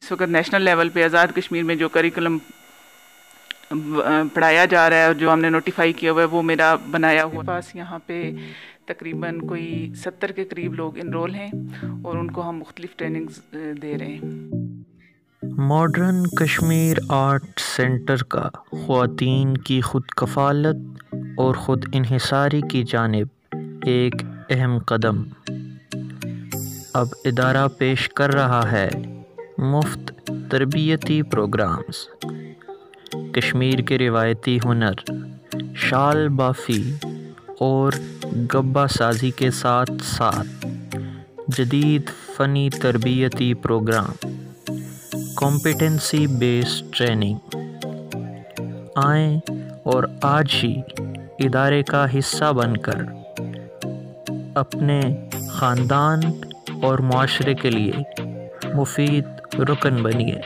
اس وقت national level پہ آزاد کشمیر میں جو کریکولم پڑھایا جا رہا ہے اور جو ہم نے نوٹیفائی کیا ہوا ہے وہ میرا بنایا ہوا پاس یہاں پہ تقریباً کوئی 70 کے قریب لوگ انرول ہیں اور ان کو ہم مختلف ٹریننگز دے رہے ہیں۔ ماڈرن کشمیر آرٹ سینٹر کا خواتین کی خود کفالت اور خود انحصاری کی جانب ایک اہم قدم۔ اب ادارہ پیش کر رہا ہے مفت تربیتی پروگرامز۔ کشمیر کے روایتی ہنر شال بافی اور گبا سازی کے ساتھ ساتھ جدید فنی تربیتی پروگرام کمپیٹنسی بیسڈ ٹریننگ۔ آئیں اور آج ہی ادارے کا حصہ بن کر اپنے خاندان اور معاشرے کے لیے مفید رکن بنیے۔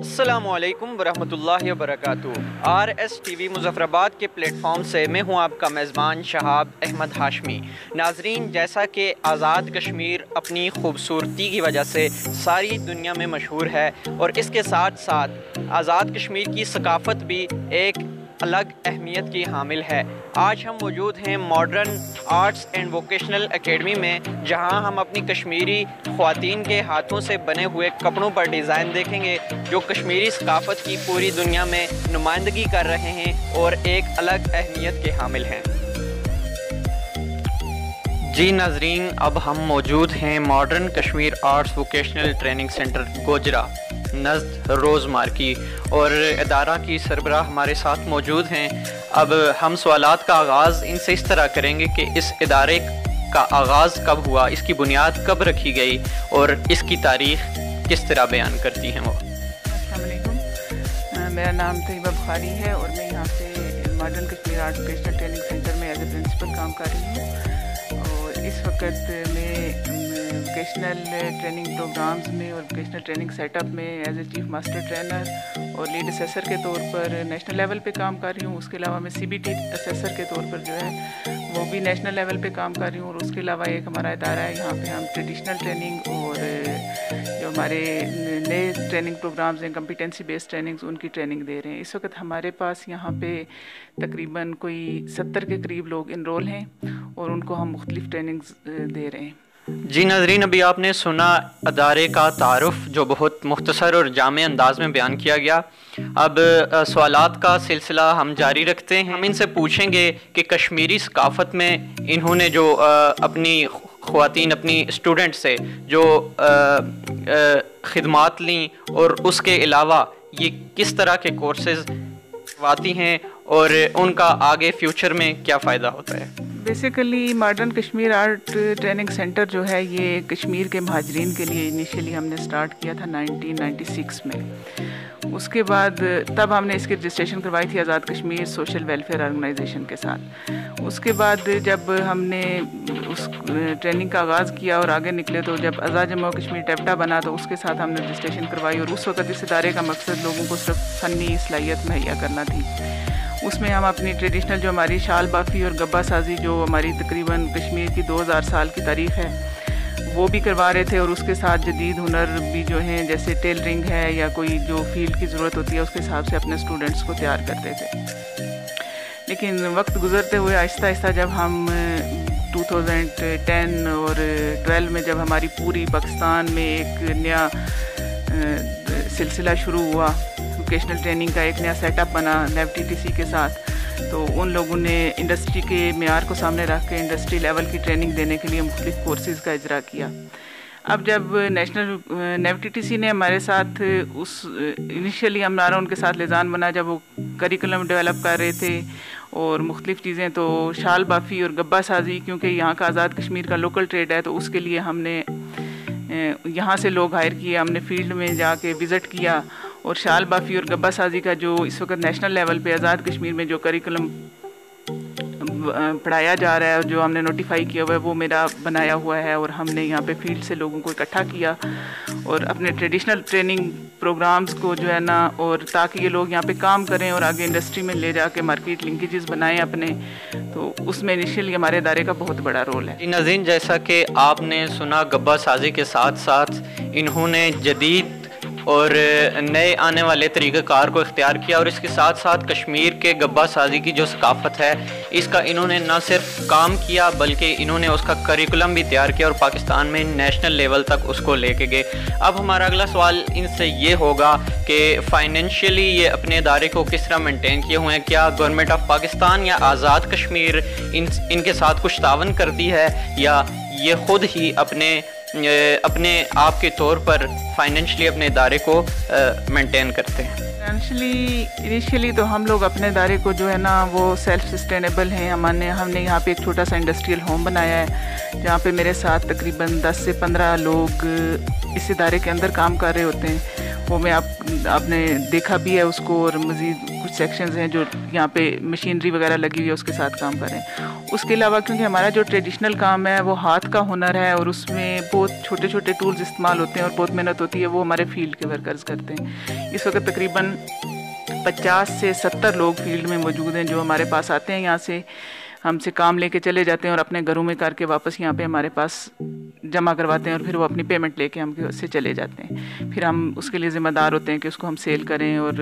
السلام علیکم ورحمۃ اللہ وبرکاتہ۔ RSTV مظفر آباد کے پلیٹ فارم سے میں ہوں آپ کا میزبان شہاب احمد ہاشمی۔ ناظرین، جیسا کہ آزاد کشمیر اپنی خوبصورتی کی وجہ سے ساری دنیا میں مشہور ہے اور اس کے ساتھ ساتھ آزاد کشمیر کی ثقافت بھی ایک الگ اہمیت کی حامل ہے۔ آج ہم موجود ہیں modern arts and vocational academy میں، جہاں ہم اپنی کشمیری خواتین کے ہاتھوں سے بنے ہوئے کپڑوں پر ڈیزائن دیکھیں گے جو کشمیری ثقافت کی پوری دنیا میں نمائندگی کر رہے ہیں اور ایک الگ اہمیت کے حامل ہیں۔ جی ناظرین، اب ہم موجود ہیں modern Kashmir arts vocational training centre Gojra نزد روز مارکی، اور ادارہ کی سربراہ ہمارے ساتھ موجود ہیں۔ اب ہم سوالات کا آغاز ان سے اس طرح کریں گے کہ اس ادارے کا آغاز کب ہوا، اس کی بنیاد کب رکھی گئی اور اس کی تاریخ کس طرح بیان کرتی ہیں وہ۔ السلام علیکم، میرا نام طیبہ بخاری ہے اور میں یہاں پہ modern Kashmir art vocational training centre میں ایز اے پرنسپل کام کر رہی ہوں، اور اس وقت میں ووکیشنل ٹریننگ پروگرامز میں اور ووکیشنل ٹریننگ سیٹ اپ میں as a chief master trainer اور لیڈ اسیسر کے طور پر نیشنل لیول پہ کام کر رہی ہوں۔ اس کے علاوہ میں CBT اسیسر کے طور پر جو ہے وہ بھی نیشنل لیول پہ کام کر رہی ہوں، اور اس کے علاوہ ایک ہمارا ادارہ ہے، یہاں پہ ہم ٹریڈیشنل ٹریننگ اور جو ہمارے نئے ٹریننگ پروگرامز ہیں کمپیٹنسی بیسڈ ٹریننگز، ان کی ٹریننگ دے رہے ہیں۔ اس وقت ہمارے پاس یہاں پہ تقریباً کوئی 70 کے قریب لوگ انرول ہیں اور ان کو ہم مختلف ٹریننگز دے رہے ہیں۔ جی ناظرین، ابھی آپ نے سنا ادارے کا تعارف جو بہت مختصر اور جامع انداز میں بیان کیا گیا۔ اب سوالات کا سلسلہ ہم جاری رکھتے ہیں۔ ہم ان سے پوچھیں گے کہ کشمیری ثقافت میں انہوں نے جو اپنی خواتین اپنی اسٹوڈنٹ سے جو خدمات لیں اور اس کے علاوہ یہ کس طرح کے کورسز کرواتی ہیں اور ان کا آگے فیوچر میں کیا فائدہ ہوتا ہے۔ Basically modern Kashmir art training centre جو ہے یہ کشمیر کے مہاجرین کے لیے انیشیلی ہم نے سٹارٹ کیا تھا 1996 میں۔ اس کے بعد تب ہم نے اس کی رجسٹریشن کروائی تھی Azad Kashmir social welfare organization کے ساتھ۔ اس کے بعد جب ہم نے اس ٹریننگ کا آغاز کیا اور آگے نکلے تو جب آزاد جموں کشمیر ٹیپٹا بنا تو اس کے ساتھ ہم نے رجسٹریشن کروائی، اور اس وقت اس ادارے کا مقصد لوگوں کو صرف فنی صلاحیت مہیا کرنا تھی۔ اس میں ہم اپنی ٹریڈیشنل جو ہماری شال بافی اور گبا سازی جو ہماری تقریباً کشمیر کی 2000 سال کی تاریخ ہے وہ بھی کروا رہے تھے، اور اس کے ساتھ جدید ہنر بھی جو ہیں جیسے ٹیلرنگ ہے یا کوئی جو فیلڈ کی ضرورت ہوتی ہے اس کے حساب سے اپنے اسٹوڈنٹس کو تیار کرتے تھے۔ لیکن وقت گزرتے ہوئے آہستہ آہستہ جب ہم 2010 اور 12 میں جب ہماری پوری پاکستان میں ایک نیا سلسلہ شروع ہوا، ووکیشنل ٹریننگ کا ایک نیا سیٹ اپ بنا NAVTTC کے ساتھ، تو ان لوگوں نے انڈسٹری کے معیار کو سامنے رکھ کے انڈسٹری لیول کی ٹریننگ دینے کے لیے مختلف کورسز کا اجرا کیا۔ اب جب نیشنل NAVTTC نے ہمارے ساتھ انیشیلی ہمارا ان کے ساتھ لیزان بنا جب وہ کریکولم ڈیولپ کر رہے تھے اور مختلف چیزیں، تو شال بافی اور گبا سازی کیونکہ یہاں کا آزاد کشمیر کا لوکل ٹریڈ ہے، تو اس کے لیے ہم نے یہاں سے لوگ ہائر کیے، ہم نے فیلڈ میں جا کے وزٹ کیا، اور شال بافی اور گبا سازی کا جو اس وقت نیشنل لیول پہ آزاد کشمیر میں جو کریکولم پڑھایا جا رہا ہے اور جو ہم نے نوٹیفائی کیا ہوا ہے وہ میرا بنایا ہوا ہے، اور ہم نے یہاں پہ فیلڈ سے لوگوں کو اکٹھا کیا اور اپنے ٹریڈیشنل ٹریننگ پروگرامز کو جو ہے نا، اور تاکہ یہ لوگ یہاں پہ کام کریں اور آگے انڈسٹری میں لے جا کے مارکیٹ لنکیجز بنائیں اپنے، تو اس میں انیشیلی ہمارے ادارے کا بہت بڑا رول ہے۔ ناظرین، جیسا کہ آپ نے سنا، گبا سازی کے ساتھ ساتھ انہوں نے جدید اور نئے آنے والے طریقہ کار کو اختیار کیا، اور اس کے ساتھ ساتھ کشمیر کے گبا سازی کی جو ثقافت ہے اس کا انہوں نے نہ صرف کام کیا بلکہ انہوں نے اس کا کریکولم بھی تیار کیا اور پاکستان میں نیشنل لیول تک اس کو لے کے گئے۔ اب ہمارا اگلا سوال ان سے یہ ہوگا کہ فائنینشلی یہ اپنے ادارے کو کس طرح مینٹین کیے ہوئے ہیں؟ کیا گورنمنٹ آف پاکستان یا آزاد کشمیر ان کے ساتھ کچھ تعاون کرتی ہے، یا یہ خود ہی اپنے آپ کے طور پر فائنینشلی اپنے ادارے کو مینٹین کرتے ہیں؟ انیشیلی تو ہم لوگ اپنے ادارے کو جو ہے نا وہ سیلف سسٹینیبل ہیں۔ ہم نے یہاں پہ ایک چھوٹا سا انڈسٹریل ہوم بنایا ہے جہاں پہ میرے ساتھ تقریباً 10 سے 15 لوگ اس ادارے کے اندر کام کر رہے ہوتے ہیں۔ وہ میں آپ نے دیکھا بھی ہے اس کو، اور مزید کچھ سیکشنز ہیں جو یہاں پہ مشینری وغیرہ لگی ہوئی ہے اس کے ساتھ کام کر رہے ہیں۔ اس کے علاوہ کیونکہ ہمارا جو ٹریڈیشنل کام ہے وہ ہاتھ کا ہنر ہے اور اس میں بہت چھوٹے چھوٹے ٹولز استعمال ہوتے ہیں اور بہت محنت ہوتی ہے، وہ ہمارے فیلڈ کے ورکرز کرتے ہیں۔ اس وقت تقریباً 50 سے 70 لوگ فیلڈ میں موجود ہیں جو ہمارے پاس آتے ہیں، یہاں سے ہم سے کام لے کے چلے جاتے ہیں اور اپنے گھروں میں کر کے واپس یہاں پہ ہمارے پاس جمع کرواتے ہیں، اور پھر وہ اپنی پیمنٹ لے کے ہم سے چلے جاتے ہیں۔ پھر ہم اس کے لیے ذمہ دار ہوتے ہیں کہ اس کو ہم سیل کریں اور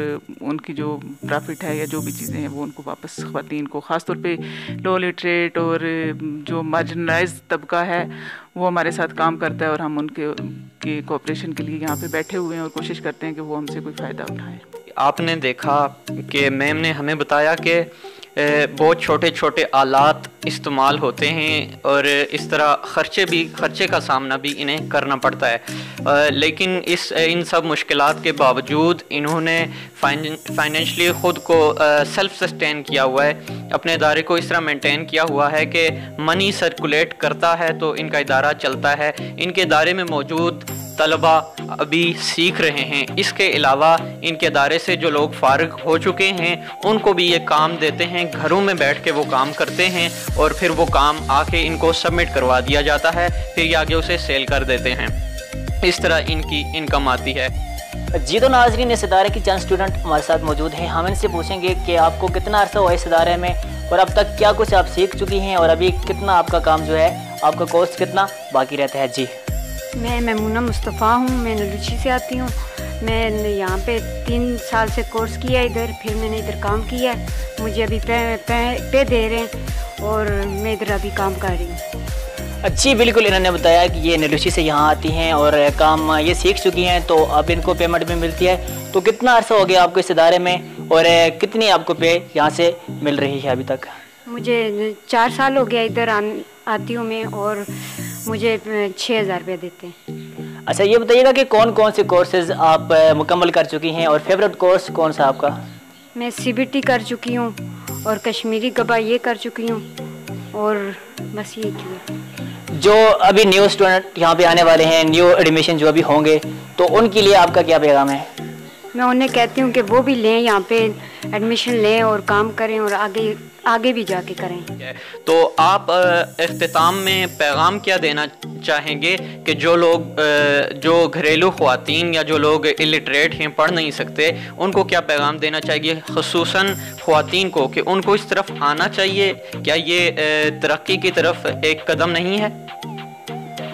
ان کی جو پرافٹ ہے یا جو بھی چیزیں ہیں وہ ان کو واپس خواتین کو، خاص طور پہ لو لٹریٹ اور جو مارجنلائز طبقہ ہے وہ ہمارے ساتھ کام کرتا ہے، اور ہم ان کے کوآپریشن کے لیے یہاں پہ بیٹھے ہوئے ہیں اور کوشش کرتے ہیں کہ وہ ہم سے کوئی فائدہ اٹھائیں۔ آپ نے دیکھا کہ میم نے ہمیں بتایا کہ بہت چھوٹے چھوٹے آلات استعمال ہوتے ہیں اور اس طرح خرچے کا سامنا بھی انہیں کرنا پڑتا ہے، لیکن ان سب مشکلات کے باوجود انہوں نے فائنینشلی خود کو سیلف سسٹین کیا ہوا ہے، اپنے ادارے کو اس طرح مینٹین کیا ہوا ہے کہ منی سرکولیٹ کرتا ہے تو ان کا ادارہ چلتا ہے۔ ان کے ادارے میں موجود طلبہ ابھی سیکھ رہے ہیں، اس کے علاوہ ان کے ادارے سے جو لوگ فارغ ہو چکے ہیں ان کو بھی یہ کام دیتے ہیں، گھروں میں بیٹھ کے وہ کام کرتے ہیں اور پھر وہ کام آ کے ان کو سبمٹ کروا دیا جاتا ہے، پھر یہ آگے اسے سیل کر دیتے ہیں، اس طرح ان کی انکم آتی ہے۔ جی تو ناظرین، اس ادارے کی چند اسٹوڈنٹ ہمارے ساتھ موجود ہیں، ہم ان سے پوچھیں گے کہ آپ کو کتنا عرصہ ہوا اس ادارے میں اور اب تک کیا کچھ آپ سیکھ چکی ہیں اور ابھی کتنا آپ کا کام جو ہے، آپ کا کورس کتنا باقی رہتا ہے؟ جی میں میمونہ مصطفیٰ ہوں، میں نلوچی سے آتی ہوں۔ میں نے یہاں پہ 3 سال سے کورس کیا ادھر، پھر میں نے ادھر کام کیا ہے، مجھے ابھی پے دے رہے ہیں اور میں ادھر ابھی کام کر رہی ہوں۔ جی بالکل، انہوں نے بتایا کہ یہ نلوچی سے یہاں آتی ہیں اور کام یہ سیکھ چکی ہیں تو اب ان کو پیمنٹ بھی ملتی ہے۔ تو کتنا عرصہ ہو گیا آپ کو اس ادارے میں اور کتنی آپ کو پے یہاں سے مل رہی ہے ابھی تک؟ مجھے 4 سال ہو گیا ادھر آتی ہوں میں، اور مجھے 6,000 روپے دیتے ہیں۔ اچھا یہ بتائیے گا کہ کون کون سے کورسز آپ مکمل کر چکی ہیں اور فیوریٹ کورس کون سا آپ کا؟ میں CBT کر چکی ہوں اور کشمیری گبا یہ کر چکی ہوں، اور بس یہ کیا۔ جو ابھی نیو اسٹوڈنٹ یہاں پہ آنے والے ہیں، نیو ایڈمیشن جو ابھی ہوں گے، تو ان کے لیے آپ کا کیا پیغام ہے؟ میں انہیں کہتی ہوں کہ وہ بھی لیں، یہاں پہ ایڈمیشن لیں اور کام کریں اور آگے بھی جا کے کریں۔ تو آپ اختتام میں پیغام کیا دینا چاہیں گے کہ جو لوگ جو گھریلو خواتین یا جو لوگ الٹریٹ ہیں، پڑھ نہیں سکتے، ان کو کیا پیغام دینا چاہیے، خصوصاً خواتین کو، کہ ان کو اس طرف آنا چاہیے؟ کیا یہ ترقی کی طرف ایک قدم نہیں ہے؟